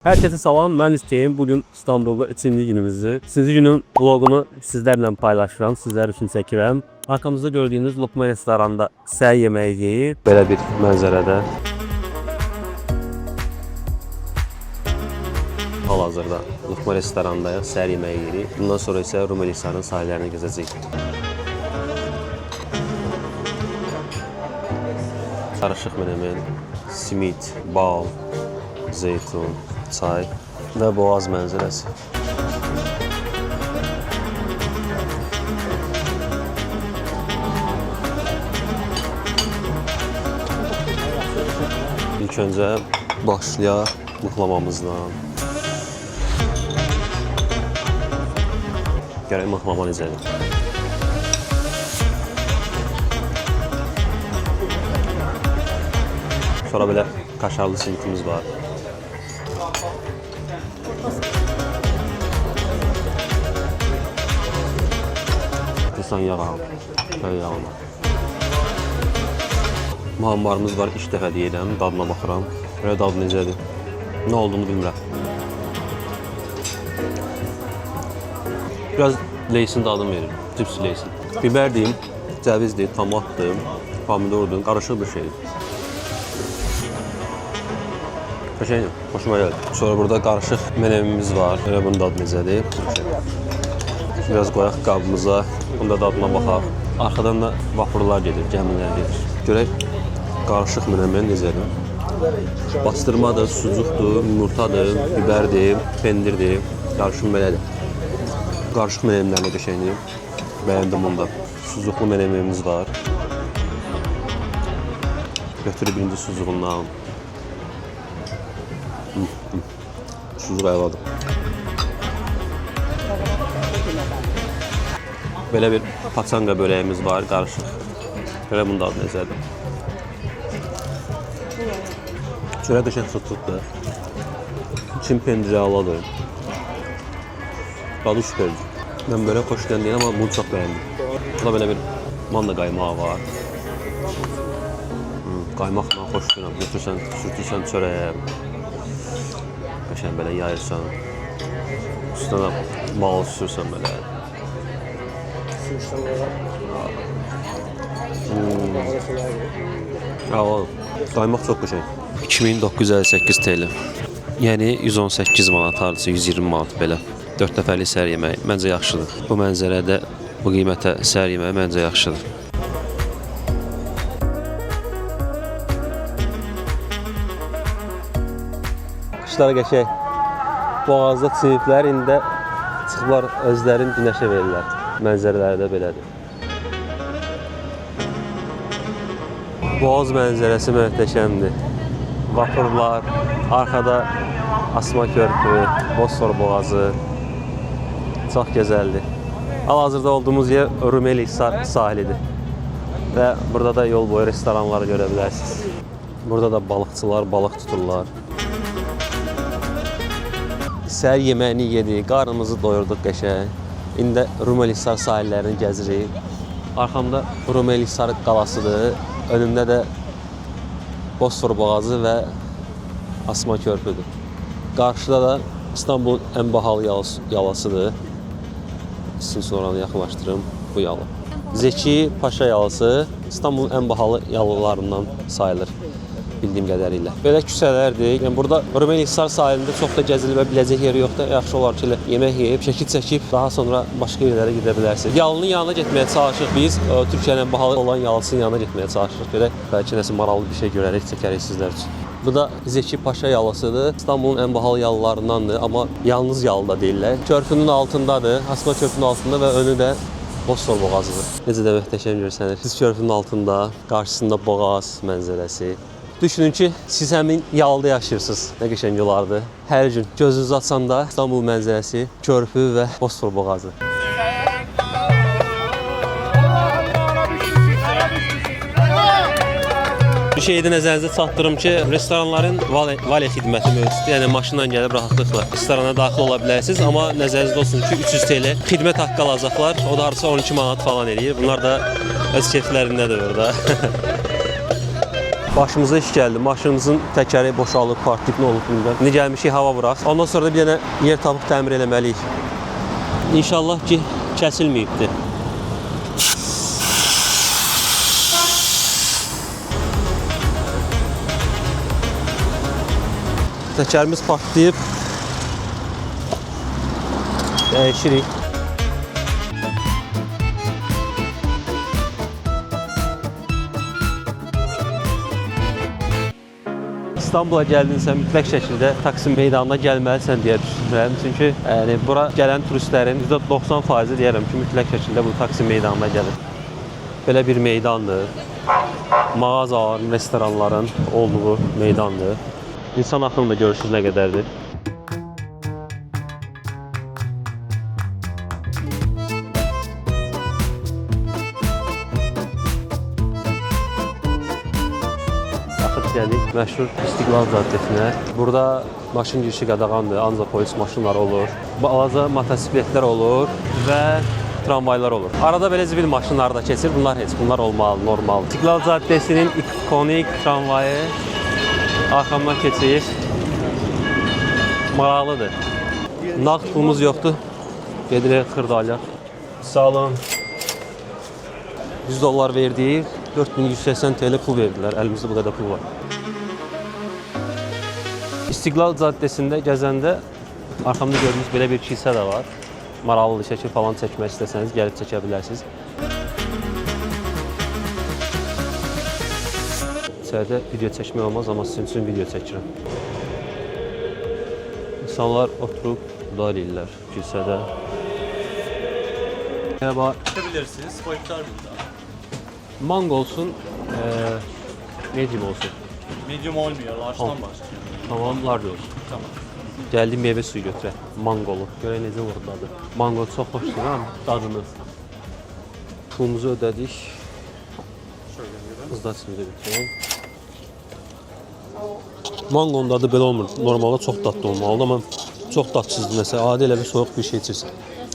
Herkese salam, ben İstəyim. Bugün İstanbul'da 3-cü günümüzdür. 3-cü günün vlogunu sizlerle paylaşıram, sizler için çəkirəm. Arkamızda gördüğünüz Lokma restoranda səhər yeməyi yeyib. Belə bir mənzərədə. Hal-hazırda Lokma restorandayıq, səhər yeməyi yeyirik. Bundan sonra isə Rumeli Hisarın sahillərini gəzəcəyik. Karışıq menemen, simit, bal, zeytun, çay və boğaz mənzərəsi. İlk öncə başlayaq mıxlamamızdan. Gərək mıxlama necədir. Sonra belə kaşarlı simtimiz var. İnsan yağı, köy yağına. Muhammarımız var, ilk dəfə deyirəm, dadına baxıram. Belə dadı necədir? Nə olduğunu bilmirəm. Biraz leysin dadını verir, cips leysin. Biberdir, cəvizdir, tomatdır, pomidordur, qarışıq bir şeydir. Qəşəngdir, hoşuma gəldi. Sonra burada qarışıq menemimiz var. Elə bunun dadı necədir? Biraz qoyaq qabımıza, bunda dadına baxaq. Arxadan da vapurlar gedir, gəmilər gedir. Görək qarışıq menemen necədir? Bastırmadır, sucuqdur, yumurtadır, biberdir, pendirdir. Qarışıq belədir. Qarışıq menemenlərlə qəşəngdir. Bəyəndim bunda. Sucuqlu menemenimiz var. Götürü birinci sucuğundan. Sucuq əladır. Belə bir paçanga börəyimiz var, qarışıq. Belə bunun dadı necədir? Çörək qəşəng sıtlıqdır. İçin pendiri aladır. Dadı süperdir. Mən belə xoşlayan deyil, amma bunu çox bəyəndim. Burada belə bir manda qaymağı var. Qaymaqla xoşlayıram. Götürsən, sürtürsən çörəyə. Qəşəng belə yayırsan. Üstünə bal sürsən belə. Qaymaq çox qəşəng. 2958 TL. Yəni 118 manat, hardasa 120 manat belə. 4 nəfərlik səhər yeməyi məncə yaxşıdır. Bu mənzərədə, bu qiymətə səhər yeməyi məncə yaxşıdır. Qışlar qəşəng. Boğazda çiniblər, indi çıxıblar özlərini günəşə verirlər. Mənzərələri də belədir. Boğaz mənzərəsi möhtəşəmdir. Vapurlar, arxada Asma körpü, Bosfor boğazı. Çox gözəldir. Hal-hazırda olduğumuz yer Rumeli Hisar sahilidir. Və burada da yol boyu restoranları görə bilərsiniz. Burada da balıqçılar balıq tuturlar. Səhər yeməyini yedik, qarnımızı doyurduq qəşəng. İndi Rumeli Hisar sahillərini gəzirik. Arxamda Rumeli Hisar qalasıdır. Önümdə də Bosfor boğazı və Asma körpüdür. Qarşıda da İstanbulun ən bahalı yalasıdır. Sizin üçün oranı yaxınlaşdırım bu yalı. Zeki Paşa yalısı İstanbulun ən bahalı yalılarından sayılır. Bildiyim qədərilə. Belə küçələrdir. Yəni burada Rumeli Hisar sahilində çox da gəzilmə biləcək yeri yoxdur. Yaxşı olar ki, yemək yeyib, şəkil çəkib, daha sonra başqa yerlərə gedə bilərsiniz. Yalının yanına getməyə çalışırıq biz. Türkiyənin ən bahalı olan yalısının yanına getməyə çalışırıq. Görək, bəlkə nəsə maraqlı bir şey görərək çəkərik sizlər üçün. Bu da Zeki Paşa yalısıdır. İstanbulun ən bahalı yalılarındandır, amma yalnız yalı da deyirlər. Körpünün altındadır, Asma körpünün altında və önü də Bosfor boğazıdır. Necə də möhtəşəm görsənir. Siz körpünün altında, qarşısında boğaz mənzərəsi. Düşünün ki, siz həmin yalıda yaşayırsınız. Nə qəşəng olardı. Hər gün gözünüzü açanda İstanbul mənzərəsi, körpü və Bosfor boğazı. Bir şeyi də nəzərinizə çatdırım ki, restoranların vale xidməti mövcuddur. Yəni maşınla gəlib rahatlıqla restorana daxil ola bilərsiniz. Amma nəzərinizdə olsun ki, 300 TL xidmət haqqı alacaqlar. O da hardasa 12 manat falan eləyir. Bunlar da öz keyflərindədir orada. Başımıza iş gəldi. Maşınımızın təkəri boşalıb, partlayıb, nə olub bilmirəm. İndi gəlmişik hava vuraq. Ondan sonra da bir dənə yer tapıb təmir eləməliyik. İnşallah ki, kəsilməyibdir. Təkərimiz partlayıb. Dəyişirik. İstanbul'a gəldinsə mütləq şəkildə Taksim meydanına gəlməlisən deyə düşünürəm. Çünki bura gələn turistlərin %90%-i deyərəm ki, mütləq şəkildə bu Taksim meydanına gəlir. Belə bir meydandır. Mağazaların, restoranların olduğu meydandır. İnsan axını da görürsünüz nə qədərdir. Gəldik məşhur İstiqlal Caddəsinə. Burada maşın girişi qadağandır, ancaq polis maşınları olur. Balaca motosikletlər olur və tramvaylar olur. Arada belə zibil maşınları da keçir. Bunlar olmalı, normal. İstiqlal Caddəsinin ikonik tramvayı arxamdan keçir. Maraqlıdır. Nağd pulumuz yoxdur. Gedirik Xırdalya. Sağ olun. 100 dollar verdik. 4180 TL pul verdilər. Əlimizdə bu qədər pul var. İstiqlal Caddəsində gəzəndə arxamda gördüyünüz belə bir kilsə də var. Maraqlı şəkil falan çəkmək istəsəniz gəlib çəkə bilərsiniz. İçəridə video çəkmək olmaz, amma sizin üçün video çəkirəm. İnsanlar oturub dua edirlər kilsədə. Merhaba. Bilirsiniz, boyutlar burada. Mango olsun, medium olsun. Medium olmuyor, large'dan başlıyor. Tamam, large olsun. Tamam. Gəldim meyvə suyu götürək. Mangolu. Görək necə vurdu dadı. Mango çox xoşdur, amma dadını. Pulumuzu ödədik. Şöyle buyurun. Izdacını da götürək. Mangonun dadı belə olmur. Normalda çox dadlı olmalıdır, amma çox dadsızdır. Məsələn, adi elə bir soyuq bir şey içirsən.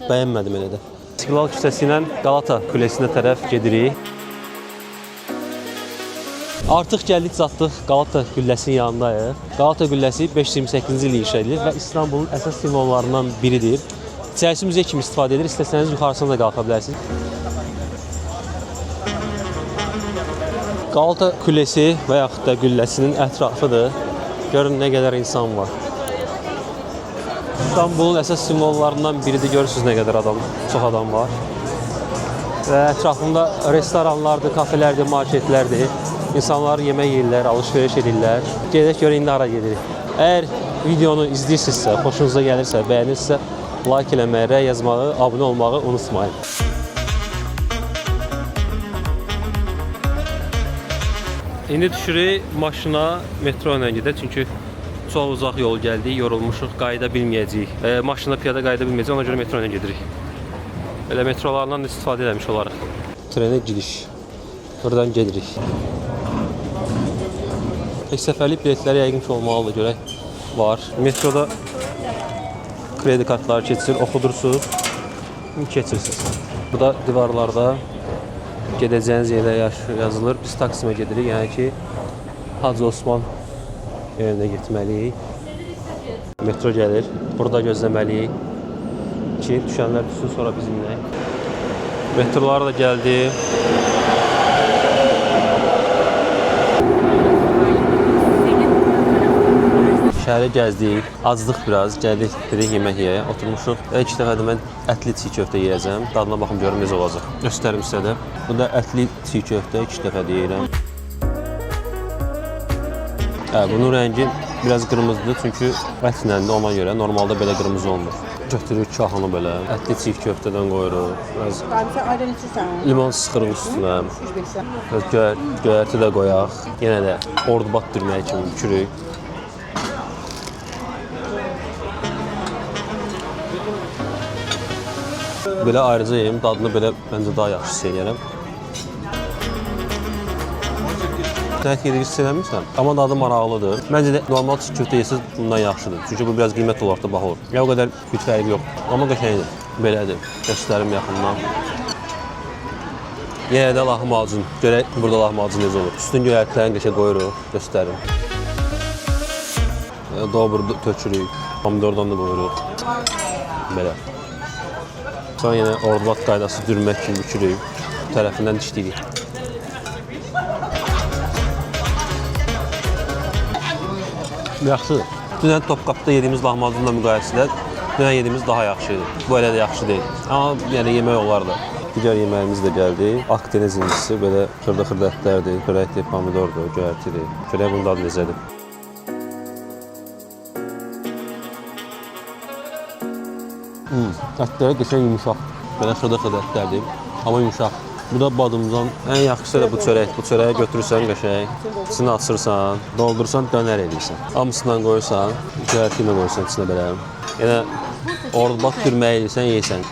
Bəyənmədim elə də. İstiqlal küçəsi ilə Qalata Kulesinə tərəf gedirik. Artıq gəldik, çatdıq Qalata Gülləsinin yanındayıq. Qalata Gülləsi 528-ci il inşa edilir və İstanbulun əsas simvollarından biridir. İçərisi muzey kimi istifadə edilir, istəsəniz yuxarısına da qalxa bilərsiniz. Qalata Kulesi və yaxud da Gülləsinin ətrafıdır. Görün nə qədər insan var. İstanbulun əsas simvollarından biridir, görürsünüz nə qədər çox adam var. Və ətrafında restoranlardır, kafelərdir, marketlərdir. İnsanlar yemək yeyirlər, alış-veriş edirlər. Gedək görə indi hara gedirik. Əgər videonu izləyirsinizsə, xoşunuza gəlirsə, bəyənirsə, like eləməyi, rəy yazmağı, abunə olmağı unutmayın. İndi düşürük maşına, metro ilə gedək, çünki çox uzaq yol gəldik, yorulmuşuq, qayıda bilməyəcəyik. Maşına piyada qayıda bilməyəcəyik, ona görə metro ilə gedirik. Belə metrolardan da istifadə eləmiş olarıq. Trenə gidiş. Buradan gedirik. Tek səfərlik biletləri yəqin ki olmalıdır, görək var. Metroda kredi kartları keçir, oxudursunuz, keçirsiniz. Burada divarlarda gedəcəyiniz yerdə yazılır. Biz Taksimə gedirik, yəni ki Hacı Osman yerinə getməliyik. Metro gəlir, burada gözləməliyik ki düşənlər düşsün, sonra biz minək. Metrolar da gəldi. Şəhərə gəzdik, acdıq biraz, gəldik, dedik yemək yeyək, oturmuşuq. İlk dəfə də mən ətli çiğ köftə yeyəcəm, dadına baxım görüm necə olacaq. Göstərim sizə də. Bu da ətli çiğ köftə, ilk dəfə deyirəm. Bunun rəngi biraz qırmızıdır, çünki ətləndir, ona görə normalda belə qırmızı olmur. Götürürük kahını belə, ətli çiğ köftədən qoyuruq. Limon sıxırıq üstünə. Göyərti də qoyaq. Yenə də ordubat dürməyi kimi bükürük. Belə ayrıca yeyim, dadını belə məncə daha yaxşı hiss edirəm. Təhət yedirik hiss eləmirsən, amma dadı maraqlıdır. Məncə də normal çiğ köftə yesiz bundan yaxşıdır. Çünki bu biraz qiymət olaraq da baha olur. Ya o qədər bir fərqi yox, amma qəşəngdir. Belədir, göstərim yaxından. Yenə də lahmacun. Görək burada lahmacun necə olur. Üstün göyərtilərini qəşəng qoyuruq, göstərim. Dobra tökürük. Pomidordan da qoyuruq. Belə. Sonra yenə ordubad qaydası dürmək kimi bükürük. Bu tərəfindən dişləyirik. Yaxşıdır. Dünən Topqapıda yediyimiz lahmacunla müqayisədə dünən yediyimiz daha yaxşıdır. Bu elə də yaxşı deyil. Amma yəni yemək olar da. Digər yeməyimiz də gəldi. Akdeniz incisi, belə xırda-xırda ətlərdir. Çörəkdir, pomidordur, göyərtidir. Görək bunun dadı necədir. Ətləri qəşəng yumuşaq. Belə xırda-xırda ətlərdir. Amma yumuşaq. Bu da badımcan. Ən yaxşısı da bu çörək. Bu çörəyi götürürsən qəşəng, içini açırsan, doldurursan, dönər edirsən. Hamısından qoyursan, göyərti ilə qoyursan içinə belə. Yenə ordubad dürməyi edirsən, yeyirsən.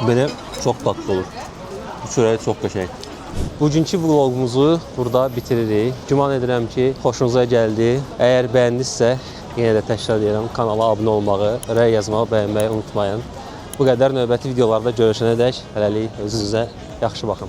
Belə çox dadlı olur. Bu çörək çox qəşəng. Bugünkü vloqumuzu burada bitiririk. Güman edirəm ki, xoşunuza gəldi. Əgər bəyəndinizsə, yenə də təkrar edirəm, kanala abunə olmağı, rəy yazmağı, bəyənməyi unutmayın. Bu qədər növbəti videolarda görüşənədək hələlik özünüzə yaxşı baxın.